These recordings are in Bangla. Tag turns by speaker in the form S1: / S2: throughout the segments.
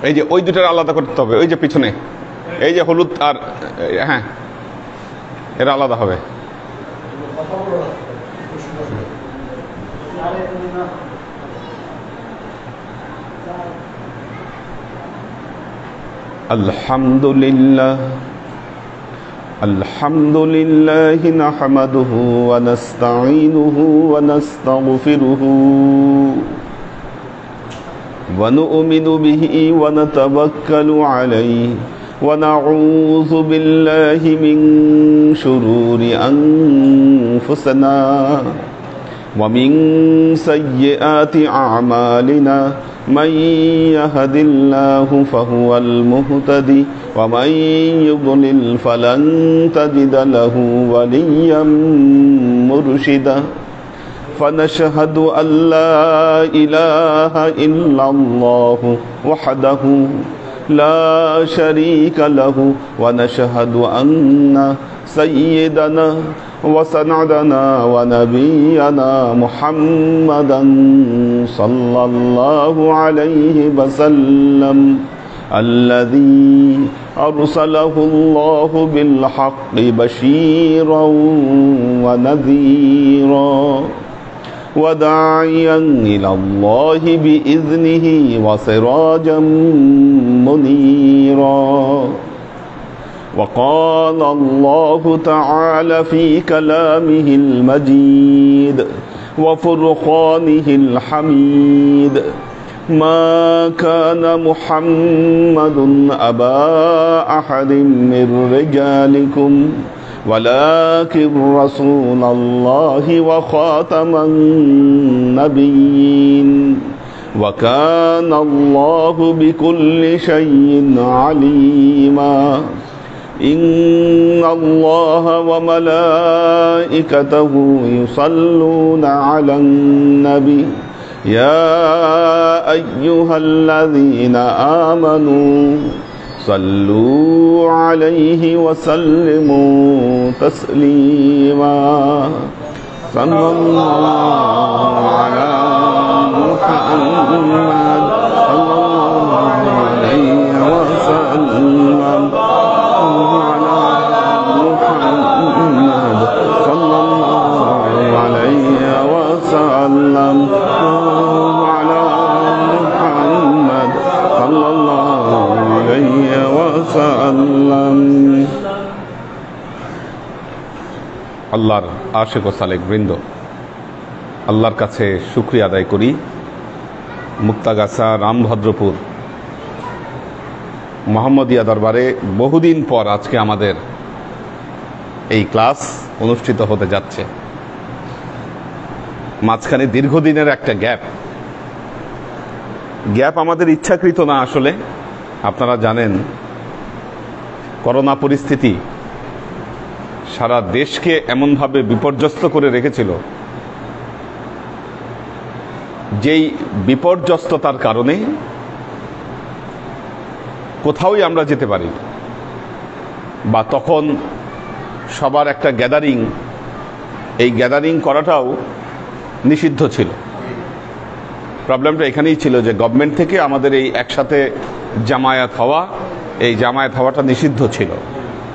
S1: এই যে ওই দুটার আলাদা করতে হবে, ওই যে পিছনে এই যে হলুদ আর হ্যাঁ এরা আলাদা হবে। আলহামদুলিল্লাহ আলহামদুলিল্লাহি নাহমাদুহু ওয়া নাস্তাঈনুহু ওয়া নাস্তাগফিরুহু ওয়া নু'মিনু বিহি ওয়া নাতাওয়াক্কালু আলাইহি ওয়া নাউযু বিল্লাহি মিন শুরুরি আনফুসিনা ওয়া মিন সাইয়্যাতি আ'মালিনা من يهد الله فهو المهتدي ومن يضلل فلن تجد له وليا مرشدا فنشهد أن لا إله إلا الله وحده لا شريك له ونشهد أن سيدنا وسندنا ونبينا محمدا صلى الله عليه وسلم الذي أرسله الله بالحق بشيرا ونذيرا وداعيا إلى الله بإذنه وسراجا منيرا وقال الله تعالى في كلامه المجيد وفرقانه الحميد ما كان محمد أبا أحد من رجالكم ولكن رسول الله وخاتم النبيين وكان الله بكل شيء عليما إن الله وملائكته يصلون على النبي يا أيها الذين آمنوا صلوا عليه وسلموا تسليما صلى الله على محمد صلى الله عليه وسلم আল্লাহর আশিক ও সালেক বৃন্দ, আল্লাহর কাছে শুকরিয়া আদায় করি। মুক্তাগাছা রামভদ্রপুর মোহাম্মদিয়া দরবারে বহুদিন পর আজকে আমাদের এই ক্লাস অনুষ্ঠিত হতে যাচ্ছে। মাঝখানে দীর্ঘদিনের একটা গ্যাপ আমাদের ইচ্ছাকৃত না। আসলে আপনারা জানেন করোনা পরিস্থিতি সারা দেশকে এমনভাবে বিপর্যস্ত করে রেখেছিল, যেই বিপর্যস্ততার কারণে কোথাওই আমরা যেতে পারি, বা তখন সবার একটা গ্যাদারিং, এই গ্যাদারিং করাটাও নিষিদ্ধ ছিল। প্রবলেমটা এখানেই ছিল যে গভর্নমেন্ট থেকে আমাদের এই একসাথে জামায়াত হওয়াটা নিষিদ্ধ ছিল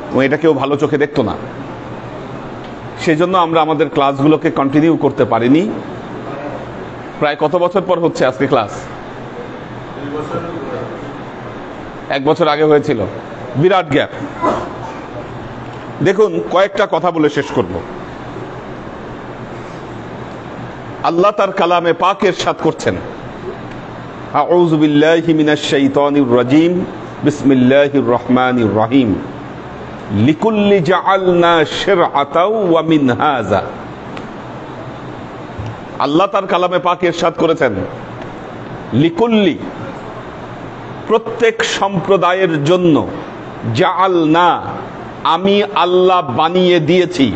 S1: এবং এটা কেউ ভালো চোখে দেখতো না। সেই জন্য আমরা আমাদের ক্লাসগুলোকে কন্টিনিউ করতে পারিনি। প্রায় কত বছর পর হচ্ছে আজকে ক্লাস? 1 বছর আগে হয়েছিল। বিরাট গ্যাপ। দেখুন, কয়েকটা কথা বলে শেষ করব। আল্লাহ তার কালামে পাক ইরশাদ করছেন, আউযু বিল্লাহি মিনাশ শাইতানির রাজিম, বিসমিল্লাহির রহমানির রহিম, লিকুল্লি জাআলনা শিরআতাও ওয়া মিনহাজা। আল্লাহ তার কালামে পাক ইরশাদ করেছেন, লিকুল্লি, প্রত্যেক সম্প্রদায়ের জন্য, জাআলনা, আমি আল্লাহ বানিয়ে দিয়েছি,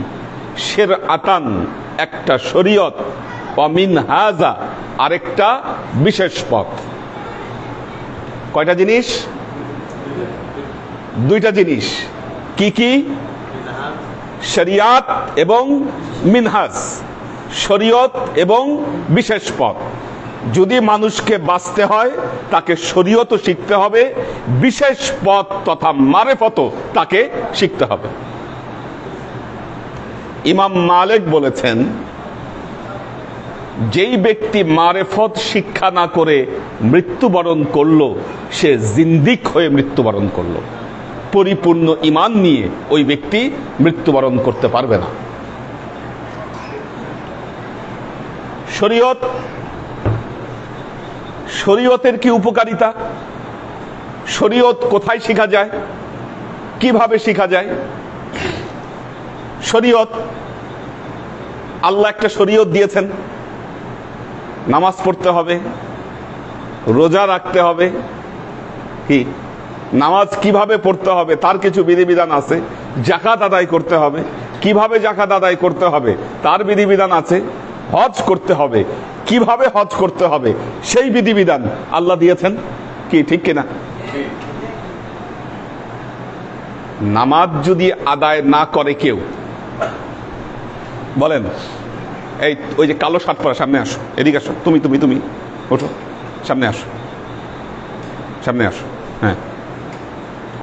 S1: শিরআতান, একটা শরীয়ত, ওয়া মিনহাজা, আরেকটা বিশেষ পথ। কয়টা জিনিস? 2টা জিনিস। কি কি? শরিয়াত এবং মিনহাজ, শরীয়ত এবং বিশেষ পথ। যদি মানুষকে বাঁচতে হয় তাকে শরীয়ত শিখতে হবে, বিশেষ পথ তথা মারেফত তাকে শিখতে হবে। ইমাম মালিক বলেছেন, যেই ব্যক্তি মারেফত শিক্ষা না করে মৃত্যুবরণ করলো সে জিন্দিক হয়ে মৃত্যুবরণ করলো, পরিপূর্ণ ঈমান নিয়ে ওই ব্যক্তি মৃত্যুবরণ করতে পারবে না। শরীয়তের কি উপকারিতা, শরীয়ত কোথায় শেখা যায়, কিভাবে শেখা যায়? শরীয়ত, আল্লাহ একটা শরীয়ত দিয়েছেন, নামাজ পড়তে হবে, রোজা রাখতে হবে। কি নামাজ কিভাবে পড়তে হবে তার কিছু বিধিবিধান আছে। যাকাত আদায় করতে হবে, কিভাবে যাকাত আদায় করতে হবে তার বিধিবিধান আছে। হজ করতে হবে, কিভাবে হজ করতে হবে সেই বিধিবিধান আল্লাহ দিয়েছেন। কি ঠিক কিনা? নামাজ যদি আদায় না করে কেউ, বলেন, এই ওই যে কালো শার্ট পরা, সামনে আসো, এদিকে আসো, তুমি তুমি তুমি ওঠো, সামনে আসো, সামনে আসো। হ্যাঁ,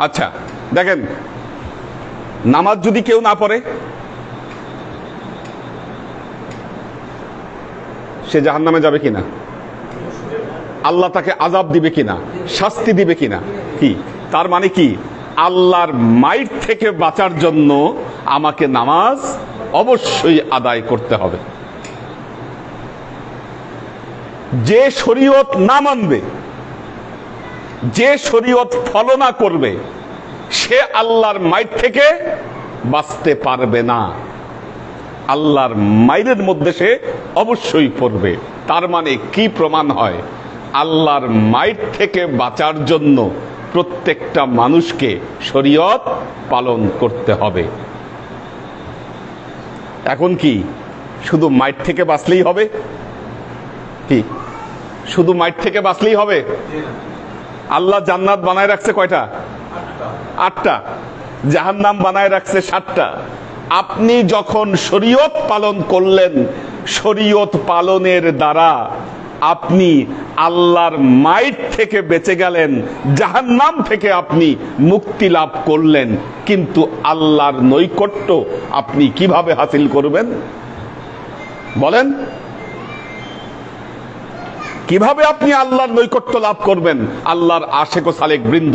S1: আচ্ছা দেখেন, নামাজ যদি কেউ না পড়ে সে জাহান্নামে যাবে কিনা? আল্লাহ তাকে আযাব দিবে কিনা, শাস্তি দিবে কিনা? কি তার মানে কি? আল্লাহর মাইর থেকে বাঁচার জন্য আমাকে নামাজ অবশ্যই আদায় করতে হবে। যে শরীয়ত না মানবে, যে শরীয়ত ফলো না করবে, সে আল্লাহর মাইর থেকে বাঁচতে পারবে না। আল্লাহর মাইরের মধ্যে সে অবশ্যই পড়বে। তার মানে কি প্রমাণ হয়? আল্লাহর মাইর থেকে বাঁচার জন্য প্রত্যেকটা মানুষকে শরীয়ত পালন করতে হবে। এখন কি শুধু মাইর থেকে বাঁচলেই হবে? কি শুধু মাইর থেকে বাঁচলেই হবে? আল্লাহ জান্নাত বানায় রাখছে কয়টা? 8টা। জাহান্নাম বানায় রাখছে 7টা। আপনি যখন শরীয়ত পালন করলেন, শরীয়ত পালনের দ্বারা আপনি আল্লাহর মাইর থেকে বেঁচে গেলেন, জাহান্নাম থেকে আপনি মুক্তি লাভ করলেন। কিন্তু আল্লাহর নৈকট্য আপনি কিভাবে হাসিল করবেন বলেন? কিভাবে আপনি আল্লাহর নৈকট্য লাভ করবেন? আল্লাহর আশেক ও সালেক বৃন্দ,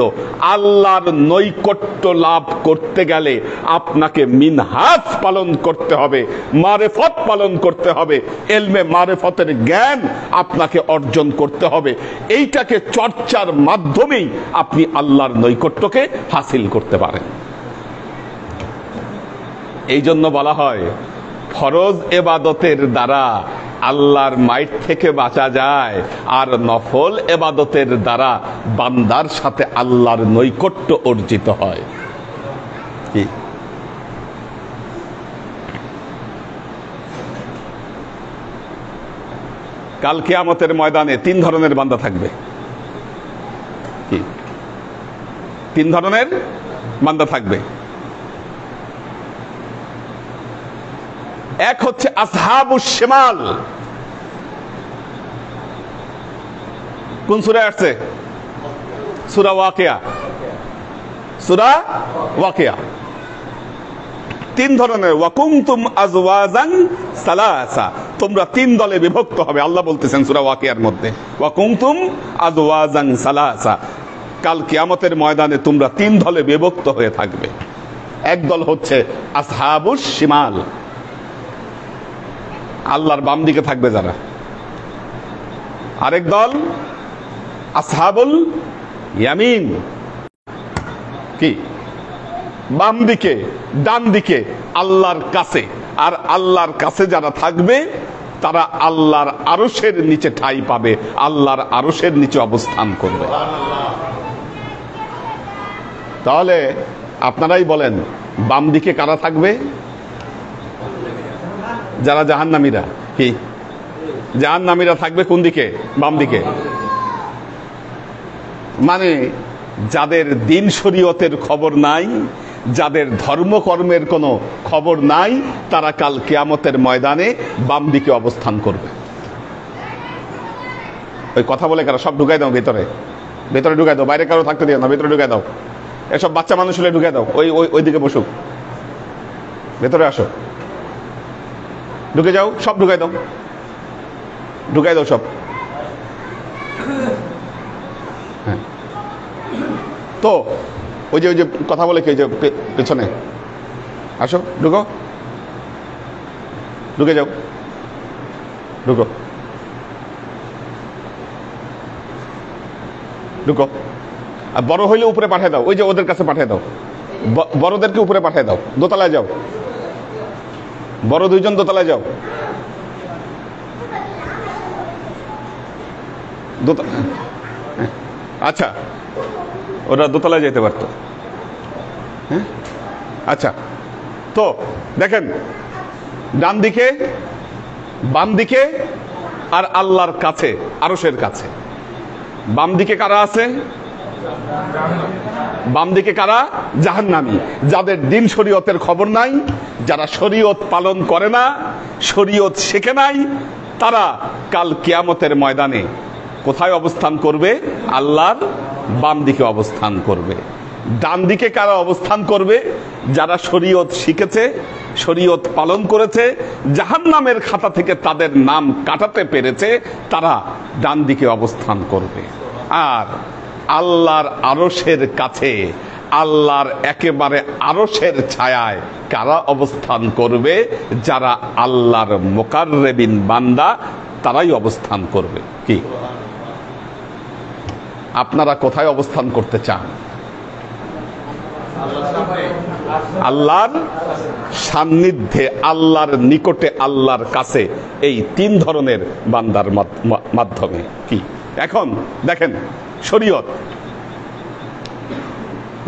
S1: আল্লাহর নৈকট্য লাভ করতে গেলে আপনাকে মিনহাজ পালন করতে হবে, মারেফত পালন করতে হবে, এলমে মারেফতের জ্ঞান আপনাকে অর্জন করতে হবে। এইটাকে চর্চার মাধ্যমেই আপনি আল্লাহর নৈকট্যকে হাসিল করতে পারেন। এই জন্য বলা হয়, ফরজ এবাদতের দ্বারা আল্লাহর মাইর থেকে বাঁচা যায়, আর নফল এবাদতের দ্বারা বান্দার সাথে আল্লাহর নৈকট্য অর্জিত হয়। কি কাল কিয়ামতের ময়দানে 3 ধরনের বান্দা থাকবে। কি 3 ধরনের বান্দা থাকবে? এক হচ্ছে আসহাবুশ শিমাল। কোন সূরায় আসছে? সূরা ওয়াকিয়া। সূরা ওয়াকিয়া। 3 ধরনের, ওয়া কুনতুম আজওয়াজান সালাসা, তোমরা 3 দলে বিভক্ত হবে। আল্লাহ বলতেছেন সূরা ওয়াকিয়ার মধ্যে, ওয়া কুনতুম আজওয়াজান সালাসা, কাল কিয়ামতের ময়দানে তোমরা 3 দলে বিভক্ত হয়ে থাকবে। এক দল হচ্ছে আসহাবুশ শিমাল, আল্লাহর বাম দিকে থাকবে যারা। আরেক দল আসহাবুল ইয়ামিন, কি বাম দিকে, ডান দিকে, আল্লাহর কাছে। আর আল্লাহর কাছে যারা থাকবে তারা আল্লাহর আরশের নিচে ঠাঁই পাবে, আল্লাহর আরশের নিচে অবস্থান করবে। তাহলে আপনারাই বলেন, বাম দিকে কারা থাকবে? যারা জাহান্নামীরা। কি জাহান্নামীরা থাকবে কোন দিকে? বাম দিকে। মানে যাদের দিন শরীয়তের খবর নাই, যাদের ধর্মকর্মের কোনো খবর নাই, তারা কাল কিয়ামতের ময়দানে বাম দিকে অবস্থান করবে। ওই কথা বলে কারা সব ঢুকাই দাও ভেতরে, ভেতরে ঢুকাই দাও, বাইরে কারো থাকতে দিও না, ভেতরে ঢুকাই দাও। এসব বাচ্চা মানুষ হলে ঢুকাই দাও, ওই ওই দিকে বসুক, ভেতরে আসো, ঢুকে যাও, সব ঢুকাই দাও, ঢুকাই দাও সব। হ্যাঁ, তো ওই যে কথা বলে কে, যে পেছনে আসো, ঢুকো, ঢুকে যাও, ঢুকো, ঢুকো। আর বড় হইলে উপরে পাঠিয়ে দাও, ওই যে ওদের কাছে পাঠিয়ে দাও, বড়দেরকে উপরে পাঠিয়ে দাও, দোতলায় যাও, বড় দুইজন দোতলায় যাও, আচ্ছা ওরা দোতলায় যেতে পারতো। হ্যাঁ, আচ্ছা, তো দেখেন ডান দিকে, বাম দিকে আর আল্লাহর কাছে, আরশের কাছে। বাম দিকে কারা আছে? বাম দিকে কারা? জাহান্নামী, যাদের দিন শরীয়তের খবর নাই, যারা শরীয়ত পালন করে না, শরীয়ত শেখে নাই, তারা কাল কিয়ামতের ময়দানে কোথায় অবস্থান করবে? আল্লাহর বাম দিকে অবস্থান করবে। ডান দিকে কারা অবস্থান করবে? যারা শরীয়ত শিখেছে, শরীয়ত পালন করেছে, জাহান্নামের খাতা থেকে তাদের নাম কাটাতে পেরেছে, তারা ডান দিকে অবস্থান করবে। আর আল্লাহর আরশের কাছে, আল্লাহর একেবারে আরশের ছায়ায় কারা অবস্থান করবে? যারা আল্লাহর মুকাররাবিন বান্দা, তারাই অবস্থান করবে। কি আপনারা কোথায় অবস্থান করতে চান? আল্লাহর সান্নিধ্যে, আল্লাহর নিকটে, আল্লাহর কাছে, এই তিন ধরনের বান্দার মাধ্যমে। কি এখন দেখেন, শরীয়ত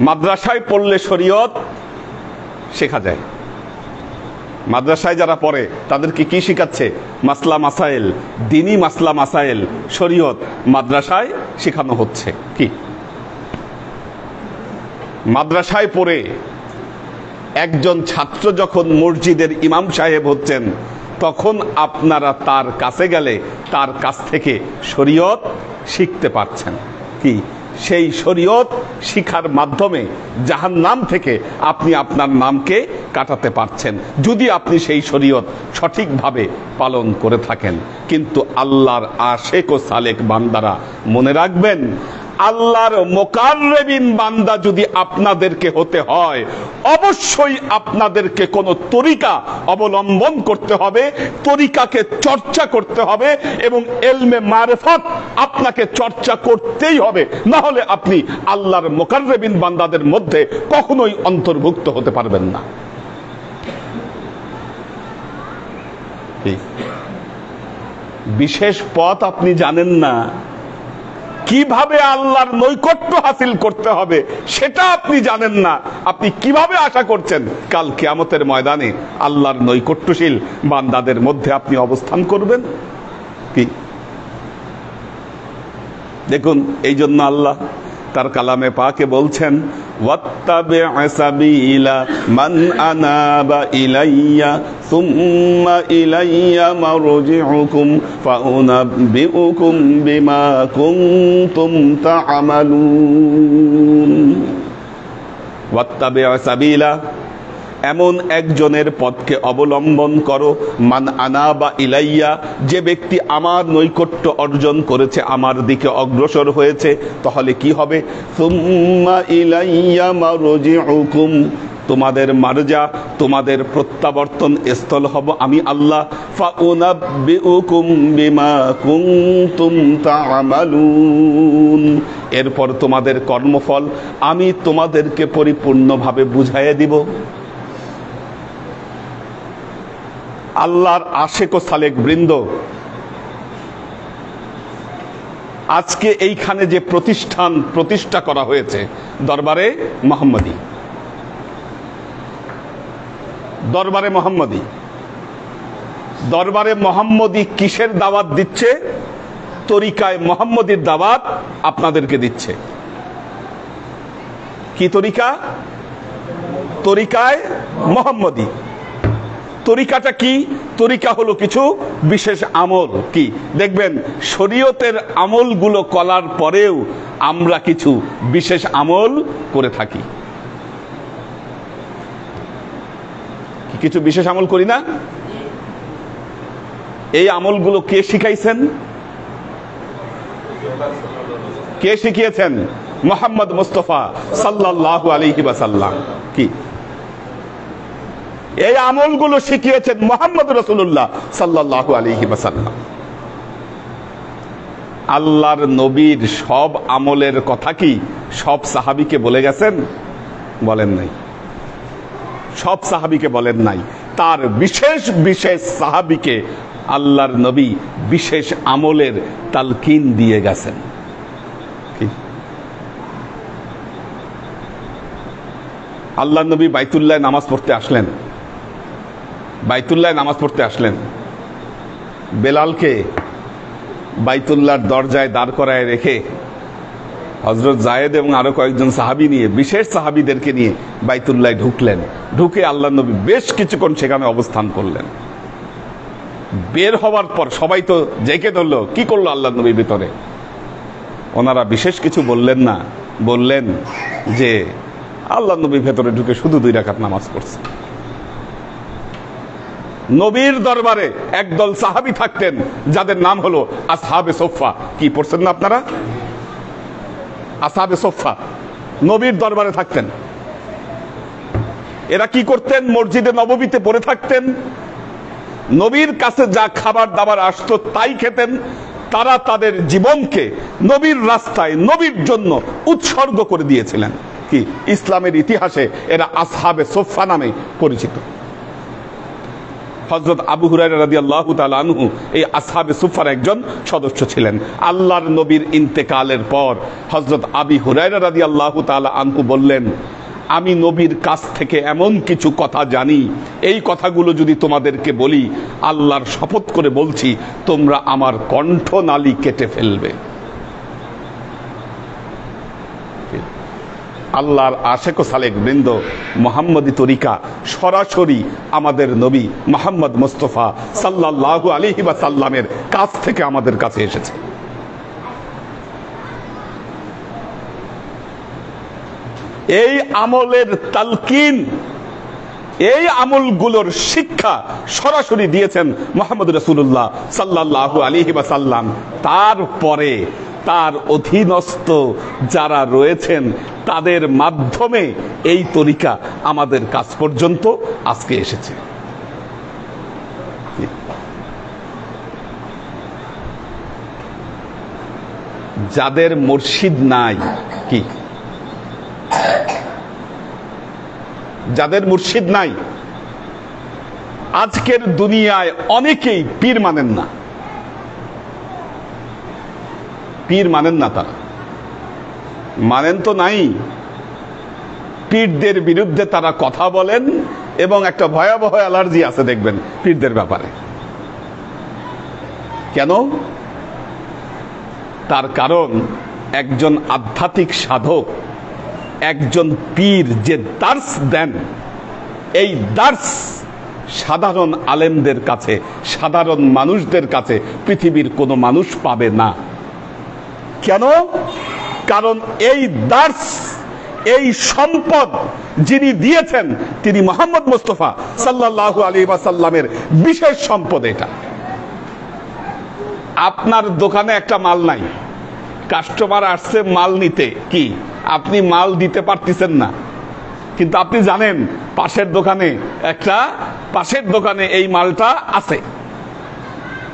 S1: মাদ্রাসায় পড়লে শরীয়ত শেখা যায়। মাদ্রাসায় যারা পড়ে তাদেরকে কি শিখাচ্ছে? মাসলা মাসাইল, দ্বীনি মাসলা মাসাইল, শরীয়ত মাদ্রাসায় শেখানো হচ্ছে। কি মাদ্রাসায় পড়ে একজন ছাত্র যখন মসজিদের ইমাম সাহেব হচ্ছেন, তখন আপনারা তার কাছে গেলে তার কাছ থেকে শরীয়ত শিখতে পারছেন। কি সেই শরীয়ত শিখার মাধ্যমে জাহান্নাম থেকে আপনি আপনার নামকে কাটাতে পারছেন, যদি আপনি সেই শরীয়ত সঠিকভাবে পালন করে থাকেন। কিন্তু আল্লাহর আশেক ও সালেক বান্দারা মনে রাখবেন, আল্লাহর মুকাররাবিন বান্দা যদি আপনাদেরকে হতে হয়, অবশ্যই আপনাদেরকে কোন তরিকা অবলম্বন করতে হবে, তরিকাকে চর্চা করতে হবে, এবং ইলমে মারিফাত আপনাকে চর্চা করতেই হবে। না হলে আপনি আল্লাহর মুকাররাবিন বান্দাদের মধ্যে কখনোই অন্তর্ভুক্ত হতে পারবেন না। বিশেষ পথ আপনি জানেন না, কিভাবে আল্লাহর নৈকট্য হাসিল করতে হবে সেটা আপনি জানেন না, আপনি কিভাবে আশা করছেন কাল কিয়ামতের ময়দানে আল্লাহর নৈকট্যশীল বান্দাদের মধ্যে আপনি অবস্থান করবেন? কি দেখুন, এই জন্য আল্লাহ তার কালামে পাকে বলছেন, ওয়াত্তাবি' সাবিলা মান আনাবা ইলাইয়া সুম্মা ইলাইয়া মারজিউকুম ফাউনাব্বিউকুম বিমা কুনতুম তা'মালুন। ওয়াত্তাবি' সাবিলা, এমন একজনের পথকে অবলম্বন করো, মান আনাবা ইলাইয়া, যে ব্যক্তি আমার নৈকট্য অর্জন করেছে, আমার দিকে অগ্রসর হয়েছে। তাহলে কি হবে? সুম্মা ইলাইয়া মারজিউকুম, তোমাদের মারজা, তোমাদের প্রত্যাবর্তন স্থল হব আমি আল্লাহ। ফাউনাব্বিউকুম বিমা কুনতুম তা'মালুন, এরপর তোমাদের কর্মফল আমি তোমাদেরকে পরিপূর্ণভাবে বুঝাইয়ে দিব। আল্লাহর আশেক ও সালেক বৃন্দ, আজকে এইখানে যে প্রতিষ্ঠা করা হয়েছে দরবারে মোহাম্মদী, দরবারে মোহাম্মদী, দরবারে মোহাম্মদী কিসের দাওয়াত দিচ্ছে? তরিকায় মোহাম্মদীর দাওয়াত আপনাদেরকে দিচ্ছে। কি তরিকা? তরিকায় মোহাম্মদী। তরিকাটা কি? তরিকা হলো কিছু বিশেষ আমল। কি দেখবেন, শরীয়তের আমলগুলো করার পরেও আমরা কিছু বিশেষ আমল করে থাকি। কিছু বিশেষ আমল করি না? এই আমলগুলো কে শিখাইছেন? কে শিখিয়েছেন? মুহাম্মদ মুস্তাফা সাল্লাল্লাহু আলাইহি ওয়াসাল্লাম। কি এই আমলগুলো শিখিয়েছেন মুহাম্মদ রাসূলুল্লাহ সাল্লাল্লাহু আলাইহি ওয়াসাল্লাম। আল্লাহর নবীর সব আমলের কথা কি সব সাহাবীকে বলে গেছেন? বলেন নাই। সব সাহাবীকে বলেন নাই। তার বিশেষ বিশেষ সাহাবীকে আল্লাহর নবী বিশেষ আমলের তালকিন দিয়ে গেছেন। আল্লাহর নবী বাইতুল্লাহ নামাজ পড়তে আসলেন। বাইতুল্লাহ নামাজ পড়তে আসলেন। বেলালকে বাইতুল্লাহর দরজায় দাঁড় করায় রেখে হযরত জায়েদ এবং আরো কয়েকজন সাহাবী নিয়ে, বিশেষ সাহাবীদেরকে নিয়ে বাইতুল্লাহ ঢুকলেন। ঢুকে আল্লাহর নবী বেশ কিছুক্ষণ সেখানে অবস্থান করলেন। বের হওয়ার পর সবাই তো জেগে ধরল, কি করলো আল্লাহর নবী ভিতরে? ওনারা বিশেষ কিছু বললেন না, বললেন যে আল্লাহর নবী ভেতরে ঢুকে শুধু 2 রাকাত নামাজ পড়ছে। নবীর দরবারে একদল সাহাবী থাকতেন যাদের নাম হলো আসহাবে সুফফা। কি পড়ছেন না আপনারা? আসহাবে সুফফা নবীর দরবারে থাকতেন। এরা কি করতেন? মসজিদে নববীতে পড়ে থাকতেন। নবীর কাছে যা খাবার দাবার আসতো তাই খেতেন। তারা তাদের জীবনকে নবীর রাস্তায়, নবীর জন্য উৎসর্গ করে দিয়েছিলেন। কি ইসলামের ইতিহাসে এরা আসহাবে সুফফা নামে পরিচিত। হযরত আবু হুরায়রা রাদিয়াল্লাহু তাআলা আনহু এই আসহাবে সুফফার একজন সদস্য ছিলেন। আল্লাহর নবীর ইন্তেকালের পর হযরত আবু হুরায়রা রাদিয়াল্লাহু তাআলা আনহু বললেন, আমি নবীর কাছ থেকে এমন কিছু কথা জানি, এই কথাগুলো যদি তোমাদেরকে বলি, আল্লাহর শপথ করে বলছি, তোমরা আমার কণ্ঠনালী কেটে ফেলবে। আল্লাহর আশেক ও সালেক বৃন্দ, মুহাম্মদী তরিকা সরাসরি আমাদের নবী মুহাম্মদ মুস্তাফা সাল্লাল্লাহু আলাইহি ওয়াসাল্লামের কাছ থেকে আমাদের কাছে এসেছে। এই আমলের তালকিন, এই আমলগুলোর শিক্ষা সরাসরি দিয়েছেন মুহাম্মদ রাসূলুল্লাহ সাল্লাল্লাহু আলাইহি ওয়াসাল্লাম। তারপরে তার অধীনস্থ যারা রয়েছেন তাদের মাধ্যমে এই তরিকা আমাদের কাছ পর্যন্ত আজকে এসেছে। যাদের মুর্শিদ নাই, কি যাদের মুর্শিদ নাই, আজকের দুনিয়ায় অনেকেই পীর মানেন না। পীর মানেন না, তারা মানেন তো নাই, পীরদের বিরুদ্ধে তারা কথা বলেন এবং একটা ভয়াবহ অ্যালার্জি আছে দেখবেন পীরদের ব্যাপারে। কেন? তার কারণ একজন আধ্যাত্মিক সাধক, একজন পীর যে দার্স দেন, এই দার্স সাধারণ আলেমদের কাছে, সাধারণ মানুষদের কাছে পৃথিবীর কোনো মানুষ পাবে না। কেন? কারণ এই দার্স, এই সম্পদ যিনি দিয়েছেন তিনি মুহাম্মদ মুস্তাফা সাল্লাল্লাহু আলাইহি ওয়াসাল্লামের বিশেষ সম্পদ। এটা আপনার দোকানে একটা মাল নাই, কাস্টমার আসছে মাল নিতে, কি আপনি মাল দিতে পারতেছেন না, কিন্তু আপনি জানেন পাশের দোকানে এই মালটা আছে।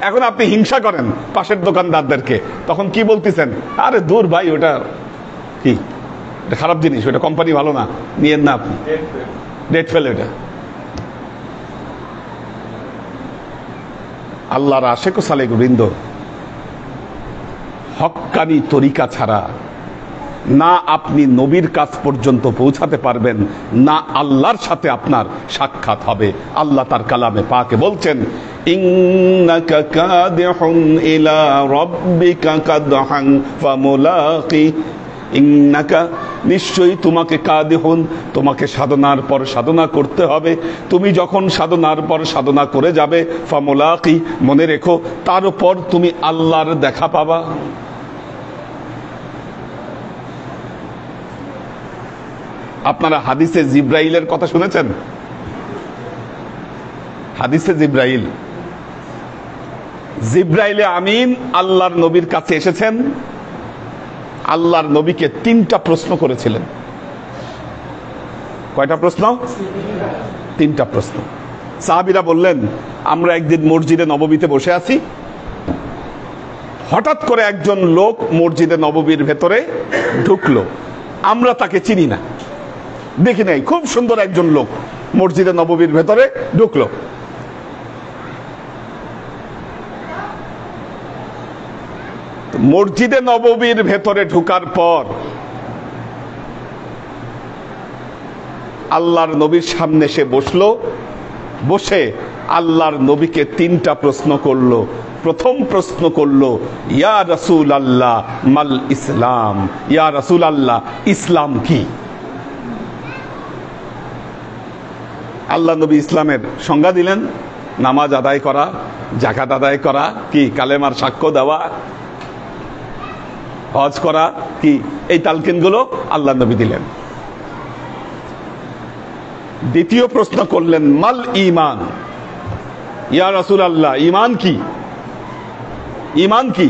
S1: এখন আপনি হিংসা করেন পাশের দোকানদারদেরকে, তখন কি বলতেছেন? আরে দূর ভাই, ওটা কি খারাপ জিনিস, ওটা কোম্পানি ভালো না, নিয়েন না, আপনি ডেট ফেল। ওটা আল্লাহর আশেক ও সালেক বৃন্দ, হক্কানি তরিকা ছাড়া না আপনি নবীর কাছ পর্যন্ত পৌঁছাতে পারবেন, না আল্লাহর সাথে আপনার সাক্ষাৎ হবে। আল্লাহ তার কালামে পাকে বলছেন, ইন্নাকা কাদিহুন ইলা রাব্বিকা কাদহান ফামুলাকি। ইন্নাকা নিশ্চয়ই তোমাকে কাদিহুন তোমাকে সাধনার পর সাধনা করতে হবে। তুমি যখন সাধনার পর সাধনা করে যাবে ফামুলাকি মনে রেখো তার উপর তুমি আল্লাহর দেখা পাবা। আপনারা হাদিসে জিব্রাইলের কথা শুনেছেন? হাদিসে জিব্রাইলে আমিন আল্লাহর নবীর কাছে এসেছেন, আল্লাহর নবীকে 3টা প্রশ্ন করেছিলেন। কয়টা প্রশ্ন? 3টা প্রশ্ন। সাহাবীরা বললেন, আমরা একদিন মসজিদে নববীতে বসে আছি, হঠাৎ করে একজন লোক মসজিদে নববীর ভেতরে ঢুকলো, আমরা তাকে চিনি না, দেখি নাই, খুব সুন্দর একজন লোক মসজিদে নববীর ভেতরে ঢুকলো। মসজিদে নববীর ভেতরে ঢোকার পর আল্লাহর নবীর সামনে সে বসলো, বসে আল্লাহর নবীকে 3টা প্রশ্ন করলো। প্রথম প্রশ্ন করলো, ইয়া রাসূল আল্লাহ মাল ইসলাম, ইয়া রাসূল আল্লাহ ইসলাম কি? আল্লাহ নবী ইসলামের সংজ্ঞা দিলেন, নামাজ আদায় করা, যাকাত আদায় করা, কি কালেমার সাক্ষ্য দেওয়া, হজ করা, কি এই তালকিনগুলো আল্লাহ নবী দিলেন। দ্বিতীয় প্রশ্ন করলেন, মাল ঈমান, ইয়া রাসূল আল্লাহ ঈমান কি? ঈমান কি?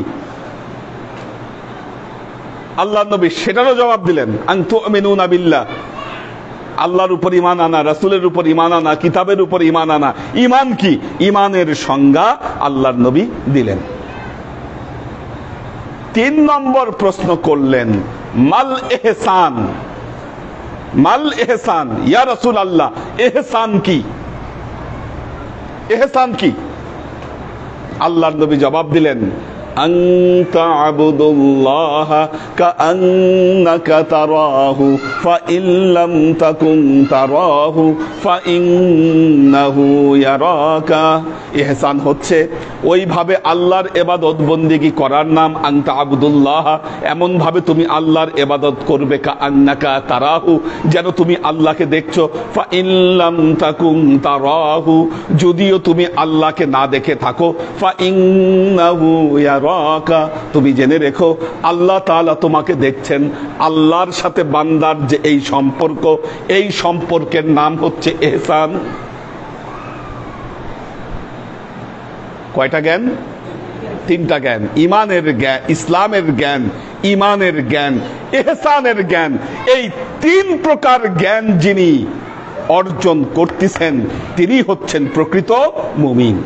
S1: আল্লাহ নবী সেটারও জবাব দিলেন, আন তুমিনুনা বিল্লাহ, আল্লাহর উপর ঈমান আনা, রাসূলের উপর ঈমান আনা, কিতাবের উপর ঈমান আনা। ঈমান কি? ঈমানের সংজ্ঞা আল্লাহর নবী দিলেন। 3 নম্বর প্রশ্ন করলেন, মাল ইহসান, মাল ইহসান, ইয়া রাসূল আল্লাহ ইহসান কি? ইহসান কি? আল্লাহর নবী জবাব দিলেন, আনতা আবুদুল্লাহ কাআন্নাকা তারাহু ফাইল্লাম তাকুন তারাহু ফাইন্নাহু ইয়ারাকা। ইহসান হচ্ছে ওইভাবে আল্লাহর ইবাদত বন্দেগী করার নাম। আনতা আবুদুল্লাহ, এমন ভাবে তুমি আল্লাহর ইবাদত করবে, কাআন্নাকা তারাহু, যেন তুমি আল্লাহকে দেখছো। ফাইল্লাম তাকুন তারাহু, যদিও তুমি আল্লাহকে না দেখে থাকো। ফাইন্নাহু ইয়ারাকা, তুমি জেনে রেখো আল্লাহ তাআলা তোমাকে দেখছেন। আল্লাহর সাথে বান্দার যে এই সম্পর্ক, এই সম্পর্কের নাম হচ্ছে ইহসান। কয়টা জ্ঞান? 3টা জ্ঞান। ঈমানের জ্ঞান, ইসলামের জ্ঞান, ঈমানের জ্ঞান, ইহসানের জ্ঞান। এই 3 প্রকার জ্ঞান যিনি অর্জন করতেছেন তিনি হচ্ছেন প্রকৃত মুমিন।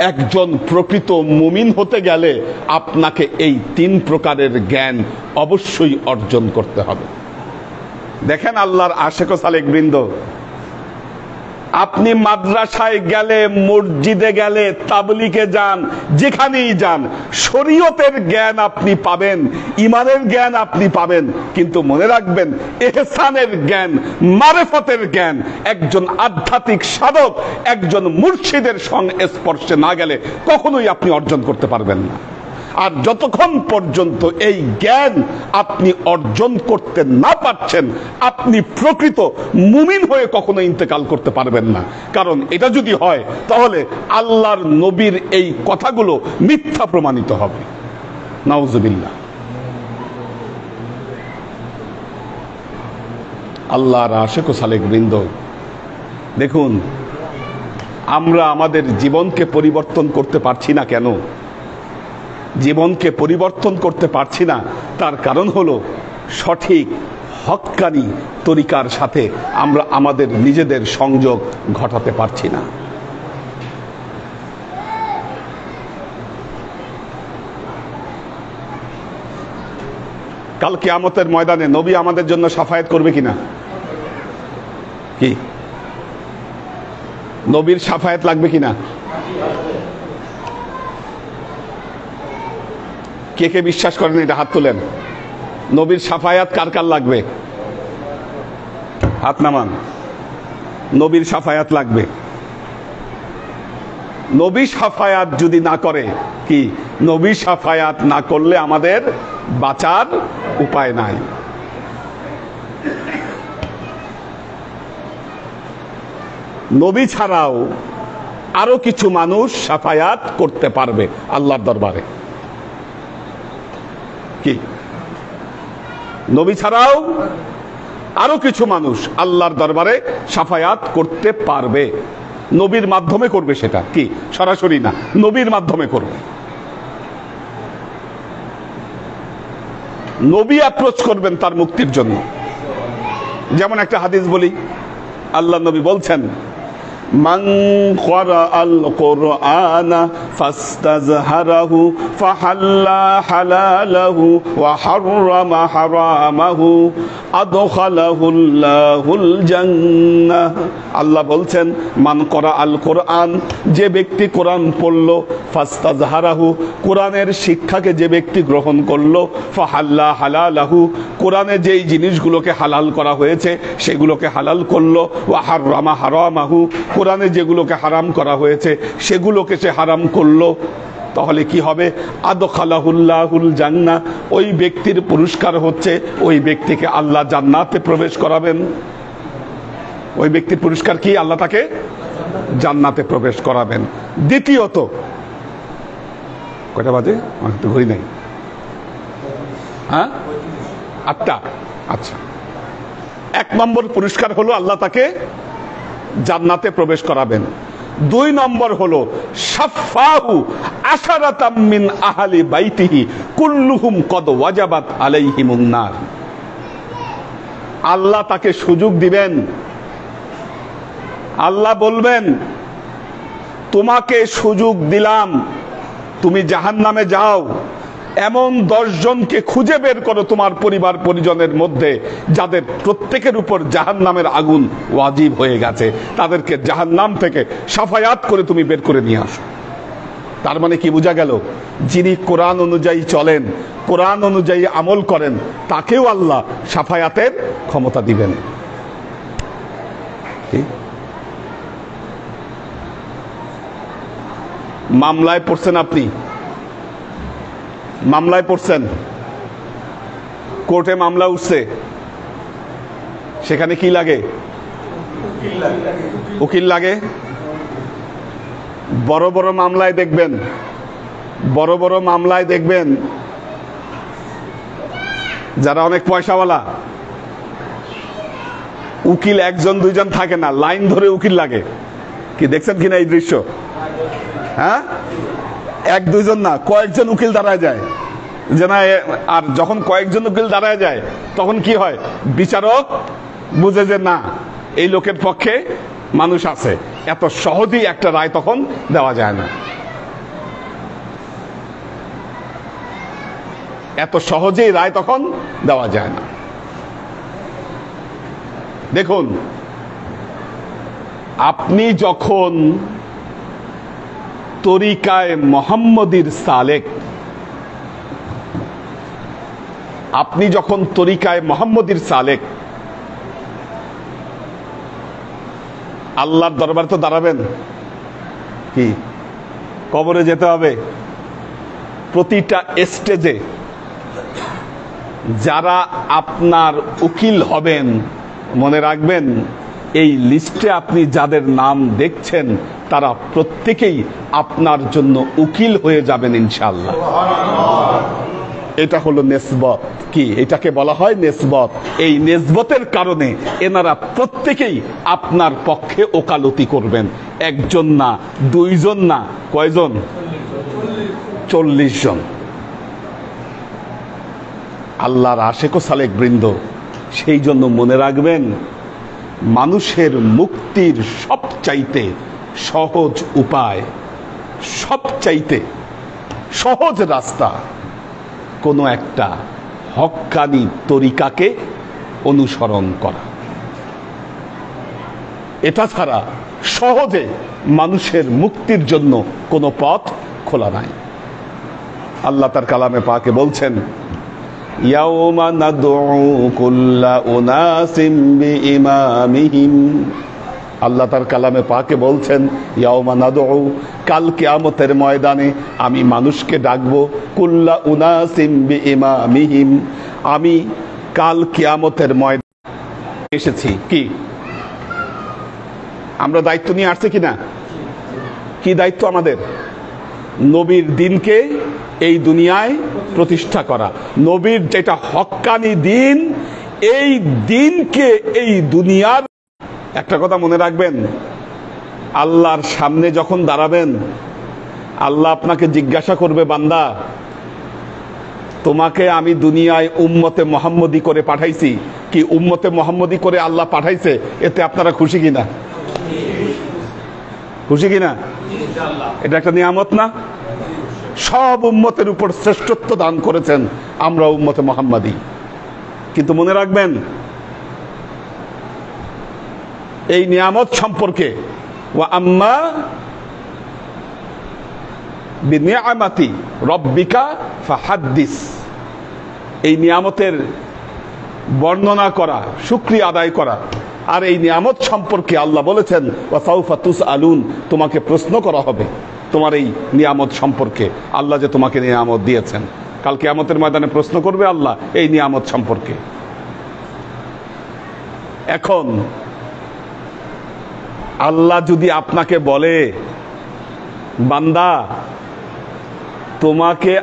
S1: একজন প্রকৃত মুমিন হতে গেলে আপনাকে এই 3 প্রকারের জ্ঞান অবশ্যই অর্জন করতে হবে। দেখেন আল্লাহর আশিক ও সালেক বৃন্দ, আপনি মাদ্রাসায় গেলে, মসজিদে গেলে, তাবলীগে যান, যেখানেই যান, শরীয়তের জ্ঞান আপনি পাবেন, ঈমানের জ্ঞান আপনি পাবেন, কিন্তু মনে রাখবেন ইহসানের জ্ঞান, মারিফতের জ্ঞান একজন আধ্যাত্মিক সাধক, একজন মুর্শিদের সংস্পর্শে না গেলে কখনোই আপনি অর্জন করতে পারবেন না। আর যতক্ষণ পর্যন্ত এই জ্ঞান আপনি অর্জন করতে না পারছেন, আপনি প্রকৃত মুমিন হয়ে কখনো ইন্তেকাল করতে পারবেন না। কারণ এটা যদি হয় তাহলে আল্লাহর নবীর এই কথাগুলো মিথ্যা প্রমাণিত হবে। নাউজুবিল্লাহ। আল্লাহর আশিক ও সালেক বৃন্দ, দেখুন আমরা আমাদের জীবনকে পরিবর্তন করতে পারছি না কেন? জীবনকে পরিবর্তন করতে পারছি না, তার কারণ হলো সঠিক হক্কানি তরিকার সাথে আমরা আমাদের নিজেদের সংযোগ ঘটাতে পারছি না। কাল কিয়ামতের ময়দানে নবী আমাদের জন্য শাফায়াত করবে কিনা? কি নবীর শাফায়াত লাগবে কিনা? কে কে বিশ্বাস করেন এটা হাত তোলেন। নবীর শাফায়াত কার কার লাগবে? হাত নামান। নবীর শাফায়াত লাগবে। নবী শাফায়াত যদি না করে, কি নবী শাফায়াত না করলে আমাদের বাঁচার উপায় নাই। নবী ছাড়াও আরো কিছু মানুষ শাফায়াত করতে পারবে আল্লাহর দরবারে। কি নবী ছাড়াও আরো কিছু মানুষ আল্লাহর দরবারে শাফায়াত করতে পারবে। নবীর মাধ্যমে করবে, সেটা কি সরাসরি না, নবীর মাধ্যমে করবে। নবী অ্যাপ্রোচ করবেন তার মুক্তির জন্য। যেমন একটা হাদিস বলি, আল্লাহ নবী বলছেন, মান ক্বারাআল কুরআনা ফাস্তাযহারাহু ফাহাল্লা হালালাহু ওয়া হাররামা হারামাহু আদখালাহুল্লাহুল জান্নাহ। আল্লাহ বলছেন, মান ক্বারাআল কুরআন, যে ব্যক্তি কোরআন পড়ল, ফাস্তাযহারাহু, কোরআনের শিক্ষাকে যে ব্যক্তি গ্রহণ করলো, ফাহাল্লা হালালাহু, কোরআনে যেই জিনিসগুলোকে হালাল করা হয়েছে সেগুলোকে হালাল করলো, ওয়া হাররামা হারামাহু, কোরআনে যেগুলোকে হারাম করা হয়েছে সেগুলোকে সে হারাম করলো, তাহলে কি হবে? আদখালাহুল্লাহুল জান্নাহ, ওই ব্যক্তির পুরস্কার হচ্ছে ওই ব্যক্তিকে আল্লাহ জান্নাতে প্রবেশ করাবেন। ওই ব্যক্তির পুরস্কার কি? আল্লাহ তাকে জান্নাতে প্রবেশ করাবেন। দ্বিতীয়ত, কয়টা বাজে? আমার তো ঘড়ি নাই। হ্যাঁ, 8টা। আচ্ছা, 1 নম্বর পুরস্কার হলো আল্লাহ তাকে জান্নাতে প্রবেশ করাবেন। 2 নম্বর হলো শাফাহু আশারাতাম মিন আহলি বাইতিহি কুল্লুহুম কদ ওয়াজাবাত আলাইহিমুন নার। আল্লাহ তাকে সুযোগ দিবেন, আল্লাহ বলবেন, তোমাকে সুযোগ দিলাম, তুমি জাহান্নামে যাও, এমন 10 জনকে খুঁজে বের করো তোমার পরিবার পরিজনের মধ্যে যাদের প্রত্যেকের উপর জাহান্নামের আগুন ওয়াজিব হয়ে গেছে, তাদেরকে জাহান্নাম থেকে শাফায়াত করে তুমি বের করে নিয়ে আসো। তার মানে কি বোঝা গেল? যিনি কোরআন অনুযায়ী চলেন, কোরআন অনুযায়ী আমল করেন, তাকেও আল্লাহ শাফায়াতের ক্ষমতা দিবেন। মামলায় পড়ছেন আপনি, মামলায় পড়ছেন, কোর্টে মামলা উঠছে, সেখানে কি লাগে? উকিল লাগে। বড় বড় মামলায় দেখবেন, বড় বড় মামলায় দেখবেন যারা অনেক পয়সাওয়ালা, উকিল 1 জন 2 জন থাকে না, লাইন ধরে উকিল লাগে। কি দেখছেন কিনা এই দৃশ্য? হ্যাঁ, 1 2 জন না, কয়েকজন উকিল দাঁড়ায় যায় যে না। আর যখন কয়েকজন উকিল দাঁড়ায় যায় তখন কি হয়? বিচারক বুঝে যে না, এই লোকের পক্ষে মানুষ আছে, এত সহজেই একটা রায় তখন দেওয়া যায় না, এত সহজেই রায় তখন দেওয়া যায় না। দেখুন, আপনি যখন তরিকায় মুহাম্মদীর সালেক, আপনি যখন তরিকায় মুহাম্মদীর সালেক, আল্লাহর দরবারে তো দাঁড়াবেন, কি কবরে যেতে হবে। প্রতিটা স্টেজে যারা আপনার উকিল হবেন, মনে রাখবেন এই লিস্টে আপনি যাদের নাম দেখছেন তারা প্রত্যেকেই আপনার জন্য উকিল হয়ে যাবেন ইনশাআল্লাহ। এটা হলো নেসবত। কি এটাকে বলা হয়? নেসবত। এই নেসবতের কারণে এনারা প্রত্যেকেই আপনার পক্ষে ওকালতি করবেন। 1 জন না, 2 জন না, কয়জন? 40 জন। আল্লাহর আশেক ও সালেক বৃন্দ, সেই জন্য মনে রাখবেন, মানুষের মুক্তির সবচাইতে সহজ উপায়, সবচাইতে সহজ রাস্তা কোনো একটা হক্কানি তরিকাকে অনুসরণ করা। এটা ছাড়া সহজে মানুষের মুক্তির জন্য কোনো পথ খোলা নাই। আল্লাহ তার কালামে পাকে বলছেন, ইয়াউমা নাদউ কুল্লা উনাসিম বিইমামিহিম। আল্লাহ তার কালামে পাকে বলছেন, ইয়াউমা নাদউ, কাল কিয়ামতের ময়দানে আমি মানুষকে ডাকবো, কুল্লা উনাসিম বিইমামিহিম, আমি কাল কিয়ামতের ময়দানে এসেছি। কি আমরা দায়িত্ব নিয়ে আসছি কিনা? কি দায়িত্ব আমাদের? নবীর দিনকে এই দুনিয়ায় প্রতিষ্ঠা করা। নবীর যেটা হক্কানি দিন, এই দিনকে এই দুনিয়ার। একটা কথা মনে রাখবেন, আল্লাহর সামনে যখন দাঁড়াবেন, আল্লাহ আপনাকে জিজ্ঞাসা করবে, বান্দা তোমাকে আমি দুনিয়ায় উম্মতে মুহাম্মদী করে পাঠাইছি, কি উম্মতে মুহাম্মদী করে আল্লাহ পাঠাইছে, এতে আপনারা খুশি কিনা? খুশি কিনা? এটা একটা নিয়ামত না? সব উম্মতের উপর শ্রেষ্ঠত্ব দান করেছেন, আমরা উম্মতে মুহাম্মদী। কিন্তু মনে রাখবেন, এই নিয়ামত সম্পর্কে, ওয়া আম্মা বিনিআমাতি রব্বিকা ফাহাদ্দিস, এই নিয়ামতের বর্ণনা করা, শুকরিয়া আদায় করা। আর এই নিয়ামত সম্পর্কে আল্লাহ বলেছেন, ওয়া সাউফা তুসআলুন, তোমাকে প্রশ্ন করা হবে তোমার এই নিয়ামত সম্পর্কে। আল্লাহ যে তোমাকে নিয়ামত দিয়েছেন, কাল কিয়ামতের ময়দানে প্রশ্ন করবে আল্লাহ এই নিয়ামত সম্পর্কে। এখন আল্লাহ যদি আপনাকে বলে, বান্দা তোমাকে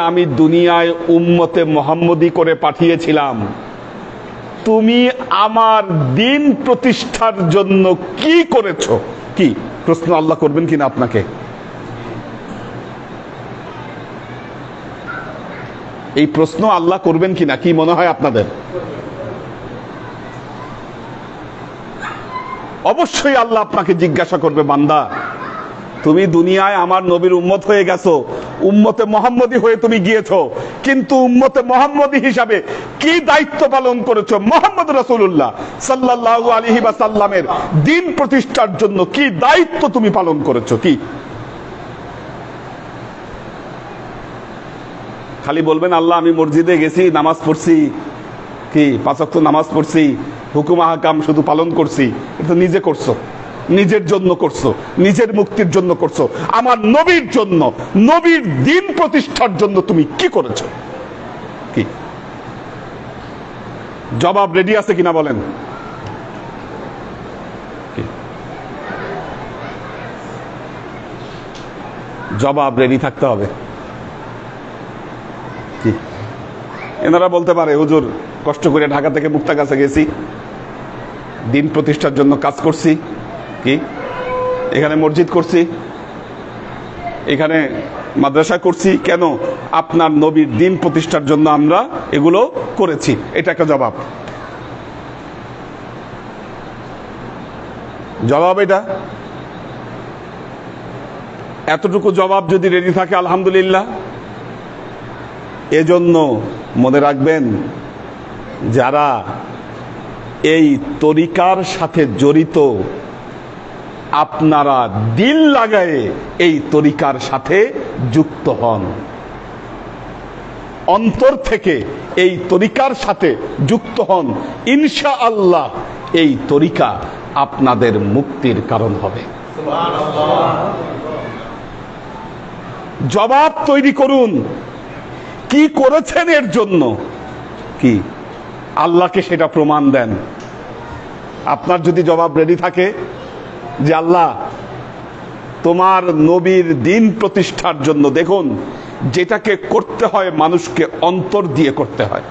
S1: আমি দুনিয়ায় উম্মতে মুহাম্মদী করে পাঠিয়েছিলাম, তুমি আমার দিন প্রতিষ্ঠার জন্য কি করেছো? কি প্রশ্ন আল্লাহ করবেন কিনা আপনাকে? এই প্রশ্ন আল্লাহ করবেন কিনা, কি মনে হয় আপনাদের? অবশ্যই আল্লাহ আপনাকে জিজ্ঞাসা করবে, বান্দা তুমি দুনিয়ায় আমার নবীর উম্মত হয়ে গেছো, উম্মতে মুহাম্মদী হয়ে তুমি গিয়েছো, কিন্তু উম্মতে মুহাম্মদী হিসাবে কি দায়িত্ব পালন করেছো? মুহাম্মদ রাসূলুল্লাহ সাল্লাল্লাহু আলাইহি ওয়াসাল্লামের দিন প্রতিষ্ঠার জন্য কি দায়িত্ব তুমি পালন করেছো? কি খালি বলবেন আল্লাহ আমি মসজিদে গেছি, নামাজ পড়ছি, কি 5 ওয়াক্ত নামাজ পড়ছি, হুকুম আহকাম শুধু পালন করছি? এটা নিজে করছো, নিজের জন্য করছো, নিজের মুক্তির জন্য করছো। আমার নবীর জন্য, নবীর দিন প্রতিষ্ঠার জন্য তুমি কি করেছো? কি জবাব রেডি আছে কিনা বলেন? জবাব রেডি থাকতে হবে। কি এনারা বলতে পারে, হুজুর কষ্ট করে ঢাকা থেকে মুক্তাগাছা গেছি, দিন প্রতিষ্ঠার জন্য কাজ করছি, কি এখানে মসজিদ করছি, এখানে মাদ্রাসা করছি, কেন? আপনার নবীর দিন প্রতিষ্ঠার জন্য আমরা এগুলো করেছি। এটা একটা জবাব। জবাব এটা। এতটুকু জবাব যদি রেডি থাকে আলহামদুলিল্লাহ। এজন্য মনে রাখবেন, যারা এই তরিকার সাথে জড়িত, আপনারা দিল লাগায়ে এই তরিকার সাথে যুক্ত হন, অন্তর থেকে এই তরিকার সাথে যুক্ত হন। ইনশাআল্লাহ এই তরিকা আপনাদের মুক্তির কারণ হবে। জবাব তৈরি করুন, কি করেছেন এর জন্য, কি আল্লাহকে সেটা প্রমাণ দেন। আপনার যদি জবাব রেডি থাকে যে আল্লাহ তোমার নবীর দিন প্রতিষ্ঠার জন্য, দেখুন যেটাকে করতে হয় মানুষকে অন্তর দিয়ে করতে হয়।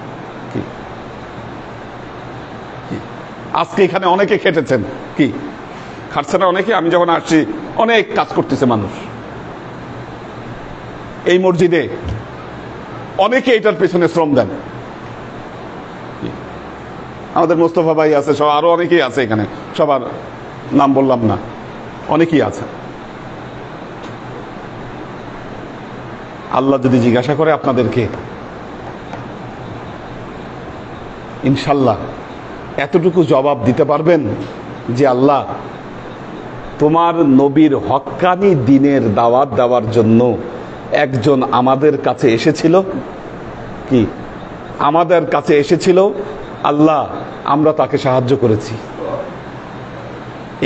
S1: আজকে এখানে অনেকে খেটেছেন, কি খাটছে না অনেকে? আমি যখন আসছি অনেক কাজ করতেছে মানুষ এই মসজিদে, অনেকে এটার পেছনে শ্রম দেন। আমাদের মোস্তফা ভাই আছে, সব আরো অনেকেই আছে এখানে, সবার নাম বললাম না, অনেকেই আছে। আল্লাহ যদি জিজ্ঞাসা করে আপনাদেরকে, ইনশাল্লাহ এতটুকু জবাব দিতে পারবেন যে আল্লাহ তোমার নবীর হক্কানি দিনের দাওয়াত দেওয়ার জন্য একজন আমাদের কাছে এসেছিল, কি আমাদের কাছে এসেছিল, আল্লাহ আমরা তাকে সাহায্য করেছি,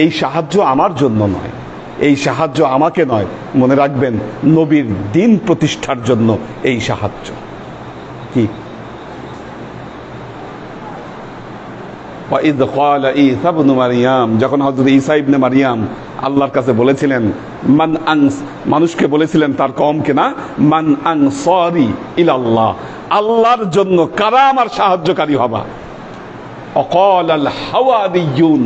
S1: এই সাহায্য আমার জন্য নয়, এই সাহায্য আমাকে নয়, মনে রাখবেন নবীর দিন প্রতিষ্ঠার জন্য এই সাহায্য। কি ওয়াইদ ক্বালা ঈসা ইবনে মারইয়াম, যখন হযরত ঈসা ইবনে মারইয়াম আল্লাহর কাছে বলেছিলেন, মানুষকে বলেছিলেন তার কওমকে না, মান আনসারি ইলাল্লাহ, আল্লাহর জন্য কারা আমার সাহায্যকারী হবা। অকাল আল হাওয়ারিয়ুন,